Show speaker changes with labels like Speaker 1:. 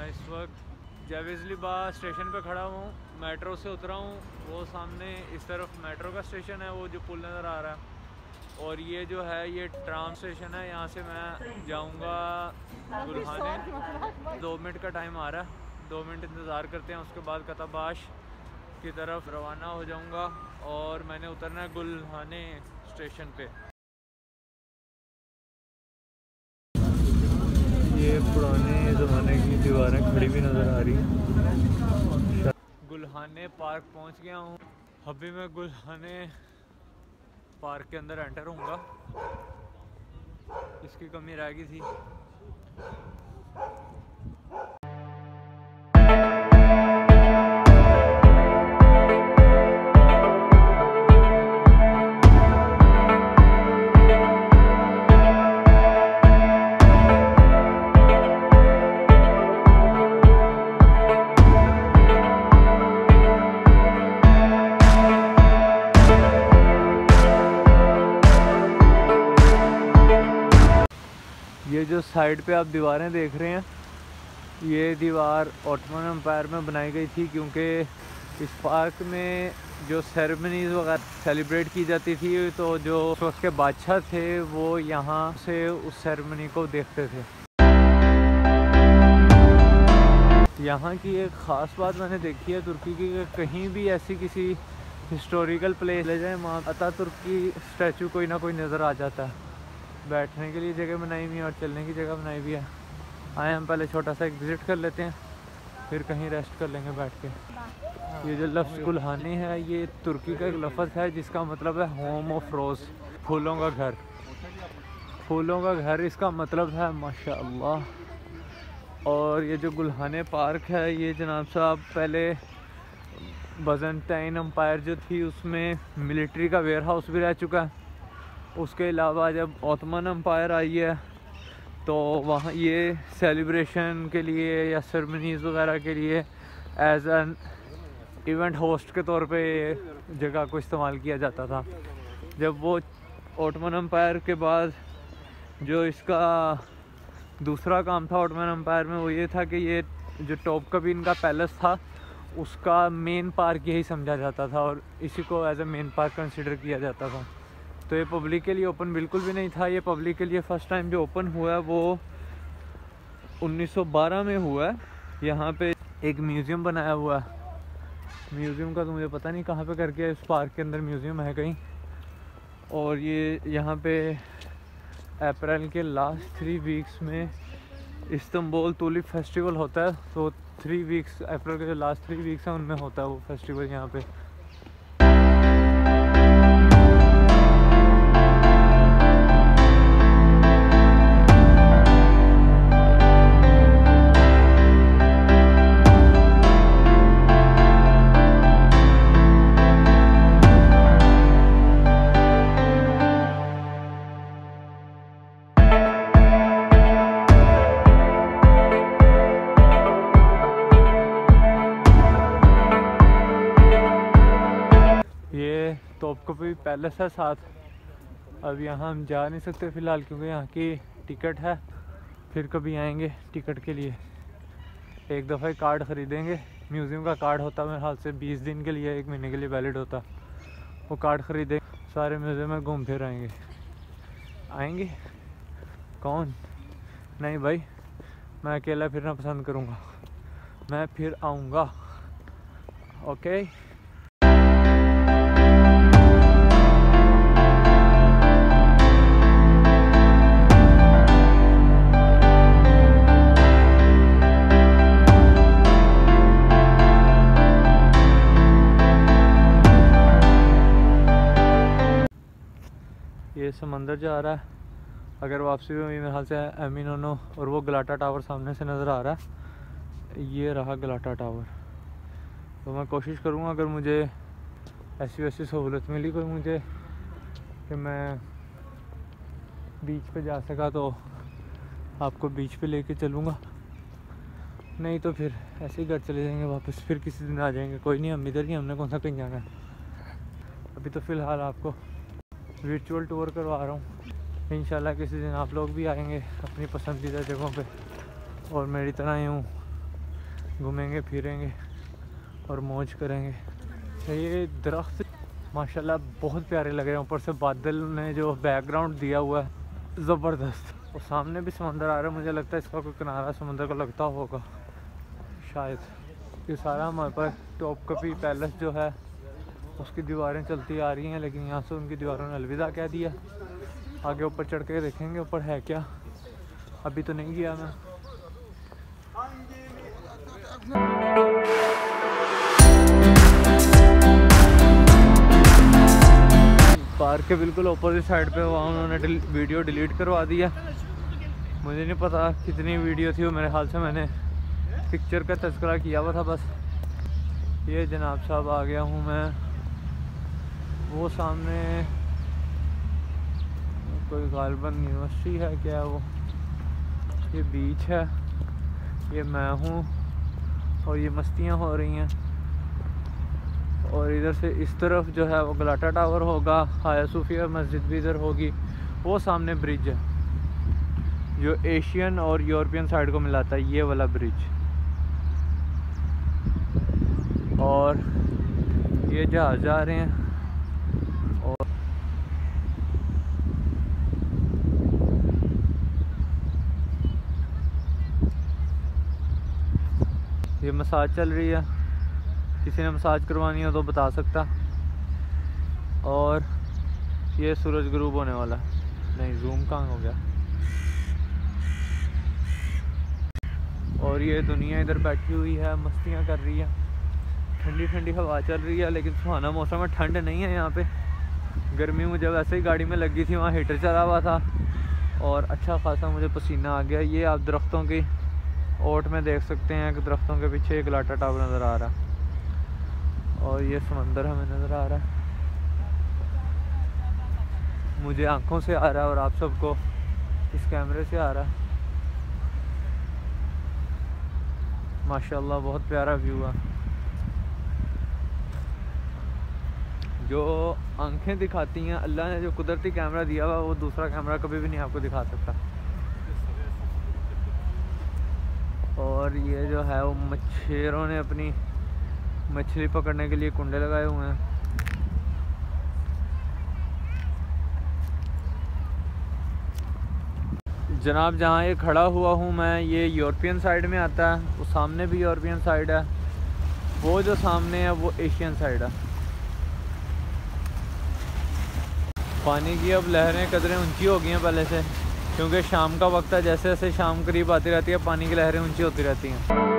Speaker 1: मैं इस वक्त जावेज़ली बाग स्टेशन पे खड़ा हूँ, मेट्रो से उतरा हूँ। वो सामने इस तरफ मेट्रो का स्टेशन है, वो जो पुल नज़र आ रहा है, और ये जो है ये ट्राम स्टेशन है। यहाँ से मैं जाऊँगा गुलहाने। 2 मिनट का टाइम आ रहा है, 2 मिनट इंतज़ार करते हैं, उसके बाद कताबाश की तरफ रवाना हो जाऊँगा और मैंने उतरना है गुलहाने स्टेशन पे। ये पुराने ज़माने की दीवारें खड़ी भी नज़र आ रही हैं। गुलहाने पार्क पहुंच गया हूँ। अभी मैं गुलहाने पार्क के अंदर एंटर होऊंगा, इसकी कमी रह गई थी। ये जो साइड पे आप दीवारें देख रहे हैं, ये दीवार ऑटोमन एम्पायर में बनाई गई थी, क्योंकि इस पार्क में जो सेरेमनीज़ वगैरह सेलिब्रेट की जाती थी, तो जो उस वक्त के बादशाह थे वो यहाँ से उस सेरेमनी को देखते थे। यहाँ की एक ख़ास बात मैंने देखी है तुर्की की, कहीं भी ऐसी किसी हिस्टोरिकल प्लेस ले जाए, वहाँ अतातुर्क की स्टैचू कोई ना कोई नज़र आ जाता है। बैठने के लिए जगह बनाई हुई है और चलने की जगह बनाई हुई है। आए हम पहले छोटा सा एक विज़िट कर लेते हैं, फिर कहीं रेस्ट कर लेंगे बैठ के। ये जो लफ्ज़ गुलहाने है, ये तुर्की का एक लफ्ज़ है जिसका मतलब है होम ऑफ रोज़, फूलों का घर। फूलों का घर इसका मतलब है, माशाअल्लाह। और ये जो गुलहाने पार्क है, ये जनाब साहब पहले बाज़ंटाइन एम्पायर जो थी उसमें मिलिट्री का वेयर हाउस भी रह चुका है। उसके अलावा जब ऑटोमन एम्पायर आई है तो वहाँ ये सेलिब्रेशन के लिए या सेरेमनीज़ वगैरह के लिए एज एन इवेंट होस्ट के तौर पे जगह को इस्तेमाल किया जाता था। जब वो ऑटोमन एम्पायर के बाद जो इसका दूसरा काम था ऑटोमन एम्पायर में, वो ये था कि ये जो टॉपकापी का पैलेस था उसका मेन पार्क यही समझा जाता था और इसी को as a main park consider किया जाता था। तो ये पब्लिक के लिए ओपन बिल्कुल भी नहीं था। ये पब्लिक के लिए फ़र्स्ट टाइम जो ओपन हुआ है वो 1912 में हुआ है। यहाँ पे एक म्यूज़ियम बनाया हुआ है। म्यूज़ियम का तो मुझे पता नहीं कहाँ पे करके, इस पार्क के अंदर म्यूज़ियम है कहीं। और ये यहाँ पे अप्रैल के लास्ट 3 वीक्स में इस्तांबुल टुलिप फेस्टिवल होता है। तो 3 वीक्स, अप्रैल के जो लास्ट 3 वीक्स हैं उनमें होता है वो फेस्टिवल यहाँ पे। तोपकापी पैलेस है साथ। अब यहाँ हम जा नहीं सकते फ़िलहाल, क्योंकि यहाँ की टिकट है। फिर कभी आएंगे टिकट के लिए, एक दफ़ा कार्ड ख़रीदेंगे। म्यूज़ियम का कार्ड होता है मेरे हाल से 20 दिन के लिए, 1 महीने के लिए वैलिड होता। वो कार्ड ख़रीदेंगे, सारे म्यूज़ियम में घूम फिर आएंगे। कौन? नहीं भाई, मैं अकेला फिरना पसंद करूँगा, मैं फिर आऊँगा। ओके। ये समंदर जा रहा है। अगर वापसी में मेरे हाल से एमिनोनो और वो गलाटा टावर सामने से नज़र आ रहा है। ये रहा गलाटा टावर। तो मैं कोशिश करूँगा अगर मुझे ऐसी वैसी सहूलत मिली कोई मुझे कि मैं बीच पे जा सका तो आपको बीच पे लेके चलूँगा, नहीं तो फिर ऐसे ही घर चले जाएंगे वापस, फिर किसी दिन आ जाएंगे। कोई नहीं, हम इधर ही, हमने कौन सा कहीं जाना है। अभी तो फ़िलहाल आपको वर्चुअल टूर करवा रहा हूँ। इंशाल्लाह किसी दिन आप लोग भी आएंगे अपनी पसंदीदा जगहों पे और मेरी तरह यूँ घूमेंगे फिरेंगे और मौज करेंगे। तो ये दरख्त माशाल्लाह बहुत प्यारे लग रहे हैं, ऊपर से बादल ने जो बैकग्राउंड दिया हुआ है ज़बरदस्त। और सामने भी समंदर आ रहा है, मुझे लगता है इसका कोई किनारा समंदर को लगता होगा शायद। ये सारा हमारे पास टॉपकापी पैलेस जो है उसकी दीवारें चलती आ रही हैं, लेकिन यहाँ से उनकी दीवारों ने अलविदा कह दिया। आगे ऊपर चढ़ के देखेंगे ऊपर है क्या, अभी तो नहीं गया मैं। पार्क के बिल्कुल अपोजिट साइड पे वहाँ उन्होंने वीडियो डिलीट करवा दिया। मुझे नहीं पता कितनी वीडियो थी वो, मेरे ख्याल से मैंने पिक्चर का तज़किरा किया हुआ था बस। ये जनाब साहब आ गया हूँ मैं। वो सामने कोई गालिबन यूनिवर्सिटी है क्या वो, ये बीच है, ये मैं हूँ और ये मस्तियाँ हो रही हैं। और इधर से इस तरफ जो है वो गलाटा टावर होगा, हाया सूफिया मस्जिद भी इधर होगी। वो सामने ब्रिज है जो एशियन और यूरोपियन साइड को मिलाता है, ये वाला ब्रिज। और ये जहाज जा रहे हैं। और ये मसाज चल रही है, किसी ने मसाज करवानी हो तो बता सकता। और ये सूरज ग्रूब होने वाला नहीं, जूम कहाँ हो गया। और ये दुनिया इधर बैठी हुई है, मस्तियाँ कर रही है, ठंडी ठंडी हवा चल रही है, लेकिन सुहाना मौसम है, ठंड नहीं है यहाँ पे। गर्मी मुझे वैसे ही गाड़ी में लगी थी, वहाँ हीटर चला हुआ था और अच्छा खासा मुझे पसीना आ गया। ये आप दरख्तों की ओट में देख सकते हैं कि दरख्तों के पीछे एक गलाटा टावर नज़र आ रहा है और ये समंदर हमें नज़र आ रहा है, मुझे आंखों से आ रहा है और आप सबको इस कैमरे से आ रहा है। माशाल्लाह बहुत प्यारा व्यू है। जो आंखें दिखाती हैं, अल्लाह ने जो कुदरती कैमरा दिया हुआ वो दूसरा कैमरा कभी भी नहीं आपको दिखा सकता। और ये जो है वो मच्छरों ने अपनी मछली पकड़ने के लिए कुंडे लगाए हुए हैं। जनाब जहाँ ये खड़ा हुआ हूँ मैं, ये यूरोपियन साइड में आता है, वो सामने भी यूरोपियन साइड है, वो जो सामने है वो एशियन साइड है। पानी की अब लहरें कदरें ऊंची हो गई हैं पहले से, क्योंकि शाम का वक्त है, जैसे जैसे शाम करीब आती रहती है पानी की लहरें ऊंची होती रहती हैं।